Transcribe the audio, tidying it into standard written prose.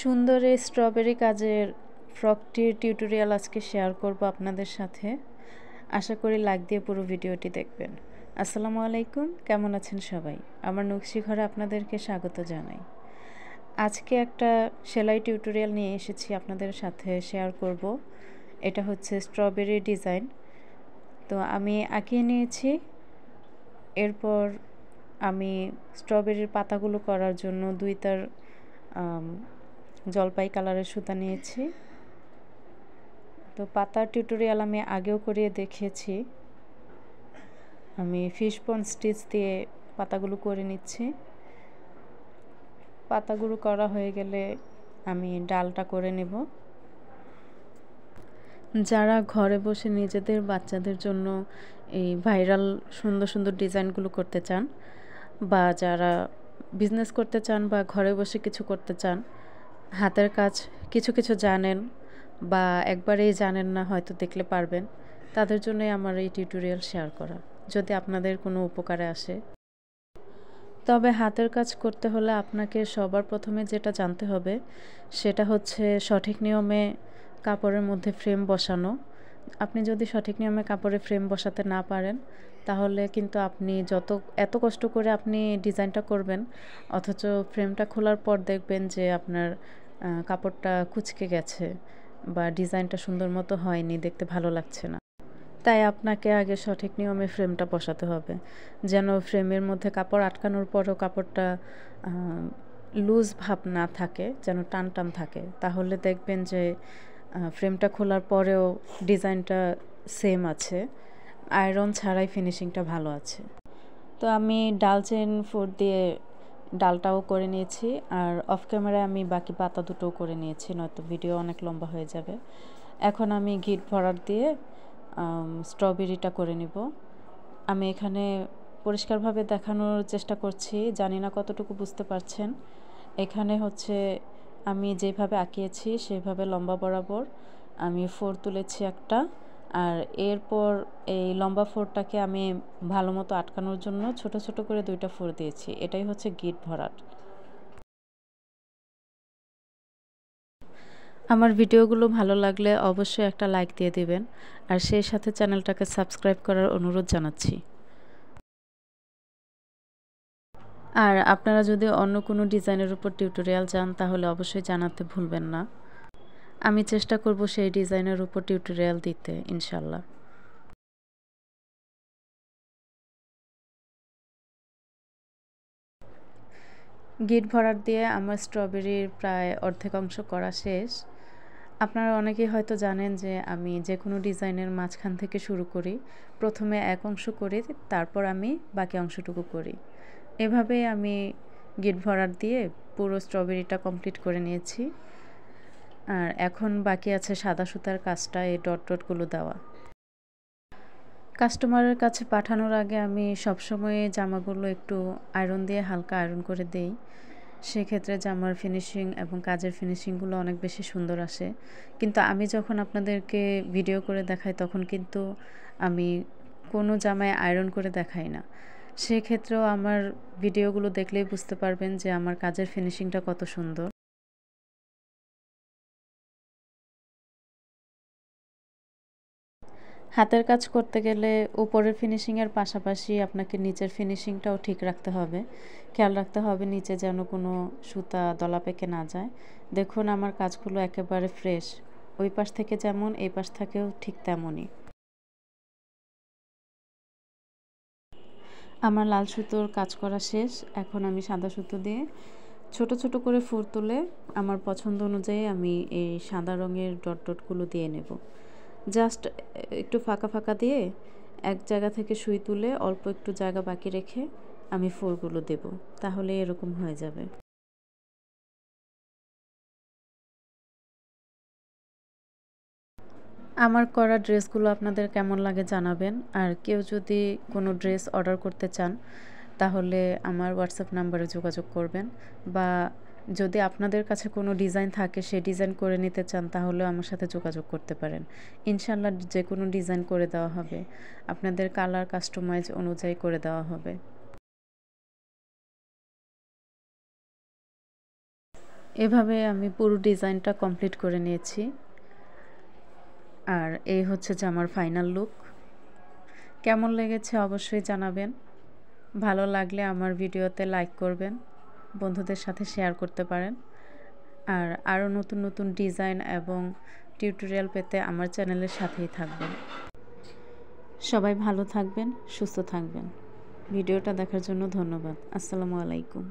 সুন্দর এই স্ট্রবেরি কাজের ফ্রকটির টিউটোরিয়াল আজকে শেয়ার করব আপনাদের সাথে। আশা করি লাইক দিয়ে পুরো ভিডিওটি দেখবেন। আসসালামু আলাইকুম, কেমন আছেন সবাই? আমার নকশি ঘরে আপনাদেরকে স্বাগত জানাই। আজকে একটা সেলাই টিউটোরিয়াল নিয়ে এসেছি আপনাদের সাথে শেয়ার করব। এটা হচ্ছে স্ট্রবেরি ডিজাইন। তো আমি আঁকিয়ে নিয়েছি। এরপর আমি স্ট্রবেরির পাতাগুলো করার জন্য 2 তার জলপাই কালারের সুতা নিয়েছি। তো পাতার টিউটোরিয়াল আমি আগেও করিয়ে দেখিয়েছি। আমি ফিশবোন স্টিচ দিয়ে পাতাগুলো করে নিচ্ছি। পাতাগুলো করা হয়ে গেলে আমি ডালটা করে নেব। যারা ঘরে বসে নিজেদের বাচ্চাদের জন্য এই ভাইরাল সুন্দর সুন্দর ডিজাইনগুলো করতে চান, বা যারা বিজনেস করতে চান বা ঘরে বসে কিছু করতে চান, হাতের কাজ কিছু কিছু জানেন বা একবারেই জানেন না, হয়তো দেখলে পারবেন, তাদের জন্যই আমার এই টিউটোরিয়াল শেয়ার করা, যদি আপনাদের কোনো উপকারে আসে। তবে হাতের কাজ করতে হলে আপনাকে সবার প্রথমে যেটা জানতে হবে সেটা হচ্ছে সঠিক নিয়মে কাপড়ের মধ্যে ফ্রেম বসানো। আপনি যদি সঠিক নিয়মে কাপড়ে ফ্রেম বসাতে না পারেন, তাহলে কিন্তু আপনি এত কষ্ট করে আপনি ডিজাইনটা করবেন, অথচ ফ্রেমটা খোলার পর দেখবেন যে আপনার কাপড়টা কুঁচকে গেছে বা ডিজাইনটা সুন্দর মতো হয়নি, দেখতে ভালো লাগছে না। তাই আপনাকে আগে সঠিক নিয়মে ফ্রেমটা বসাতে হবে, যেন ফ্রেমের মধ্যে কাপড় আটকানোর পরেও কাপড়টা লুজ ভাব না থাকে, যেন টান টান থাকে। তাহলে দেখবেন যে ফ্রেমটা খোলার পরেও ডিজাইনটা সেম আছে, আয়রন ছাড়াই ফিনিশিংটা ভালো আছে। তো আমি ডাল চেন 4 দিয়ে ডালটাও করে নিয়েছি, আর অফ ক্যামেরায় আমি বাকি পাতা দুটোও করে নিয়েছি, নয়তো ভিডিও অনেক লম্বা হয়ে যাবে। এখন আমি গিট ভরাট দিয়ে স্ট্রবেরিটা করে নিব। আমি এখানে পরিষ্কারভাবে দেখানোর চেষ্টা করছি, জানি না কতটুকু বুঝতে পারছেন। এখানে হচ্ছে আমি যেভাবে আঁকিয়েছি সেভাবে লম্বা বরাবর আমি 4 তুলেছি একটা, আর এরপর এই লম্বা 4টাকে আমি ভালো মতো আটকানোর জন্য ছোট ছোট করে 2টা 4 দিয়েছি। এটাই হচ্ছে গিট ভরাট। আমার ভিডিওগুলো ভালো লাগলে অবশ্যই একটা লাইক দিয়ে দিবেন, আর সেই সাথে চ্যানেলটাকে সাবস্ক্রাইব করার অনুরোধ জানাচ্ছি। আর আপনারা যদি অন্য কোনো ডিজাইনের উপর টিউটোরিয়াল চান, তাহলে অবশ্যই জানাতে ভুলবেন না। আমি চেষ্টা করব সেই ডিজাইনের উপর টিউটোরিয়াল দিতে, ইনশাল্লাহ। গিট ভরাট দিয়ে আমার স্ট্রবেরির প্রায় অর্ধেক অংশ করা শেষ। আপনারা অনেকেই হয়তো জানেন যে আমি যে কোনো ডিজাইনের মাঝখান থেকে শুরু করি, প্রথমে এক অংশ করি, তারপর আমি বাকি অংশটুকু করি। এভাবেই আমি গিট ভরাট দিয়ে পুরো স্ট্রবেরিটা কমপ্লিট করে নিয়েছি। আর এখন বাকি আছে সাদা সুতার কাজটা, এই ডট ডটগুলো দেওয়া। কাস্টমারের কাছে পাঠানোর আগে আমি সবসময় জামাগুলো একটু আয়রন দিয়ে হালকা আয়রন করে দেই। সেক্ষেত্রে জামার ফিনিশিং এবং কাজের ফিনিশিংগুলো অনেক বেশি সুন্দর আসে। কিন্তু আমি যখন আপনাদেরকে ভিডিও করে দেখাই, তখন কিন্তু আমি কোনো জামায় আয়রন করে দেখাই না। সেক্ষেত্রেও আমার ভিডিওগুলো দেখলেই বুঝতে পারবেন যে আমার কাজের ফিনিশিংটা কত সুন্দর। হাতের কাজ করতে গেলে উপরের ফিনিশিংয়ের পাশাপাশি আপনাকে নিচের ফিনিশিংটাও ঠিক রাখতে হবে। খেয়াল রাখতে হবে নিচে যেন কোনো সুতা দলা পেকে না যায়। দেখুন আমার কাজগুলো একেবারে ফ্রেশ, ওই পাশ থেকে যেমন এই পাশ থেকেও ঠিক তেমনই। আমার লাল সুতোর কাজ করা শেষ। এখন আমি সাদা সুতো দিয়ে ছোট ছোট করে ফুল তুলে আমার পছন্দ অনুযায়ী আমি এই সাদা রঙের ডট ডটগুলো দিয়ে নেব। জাস্ট একটু ফাঁকা ফাঁকা দিয়ে এক জায়গা থেকে সুই তুলে অল্প একটু জায়গা বাকি রেখে আমি ফুলগুলো দেব, তাহলে এরকম হয়ে যাবে। আমার করা ড্রেসগুলো আপনাদের কেমন লাগে জানাবেন। আর কেউ যদি কোনো ড্রেস অর্ডার করতে চান, তাহলে আমার হোয়াটসঅ্যাপ নাম্বারে যোগাযোগ করবেন, বা যদি আপনাদের কাছে কোনো ডিজাইন থাকে, সেই ডিজাইন করে নিতে চান, তাহলেও আমার সাথে যোগাযোগ করতে পারেন। ইনশাল্লাহ যে কোনো ডিজাইন করে দেওয়া হবে, আপনাদের কালার কাস্টমাইজ অনুযায়ী করে দেওয়া হবে। এভাবে আমি পুরো ডিজাইনটা কমপ্লিট করে নিয়েছি। আর এই হচ্ছে যে আমার ফাইনাল লুক। কেমন লেগেছে অবশ্যই জানাবেন। ভালো লাগলে আমার ভিডিওতে লাইক করবেন, বন্ধুদের সাথে শেয়ার করতে পারেন। আর আরও নতুন নতুন ডিজাইন এবং টিউটোরিয়াল পেতে আমার চ্যানেলের সাথেই থাকবেন। সবাই ভালো থাকবেন, সুস্থ থাকবেন। ভিডিওটা দেখার জন্য ধন্যবাদ। আসসালামু আলাইকুম।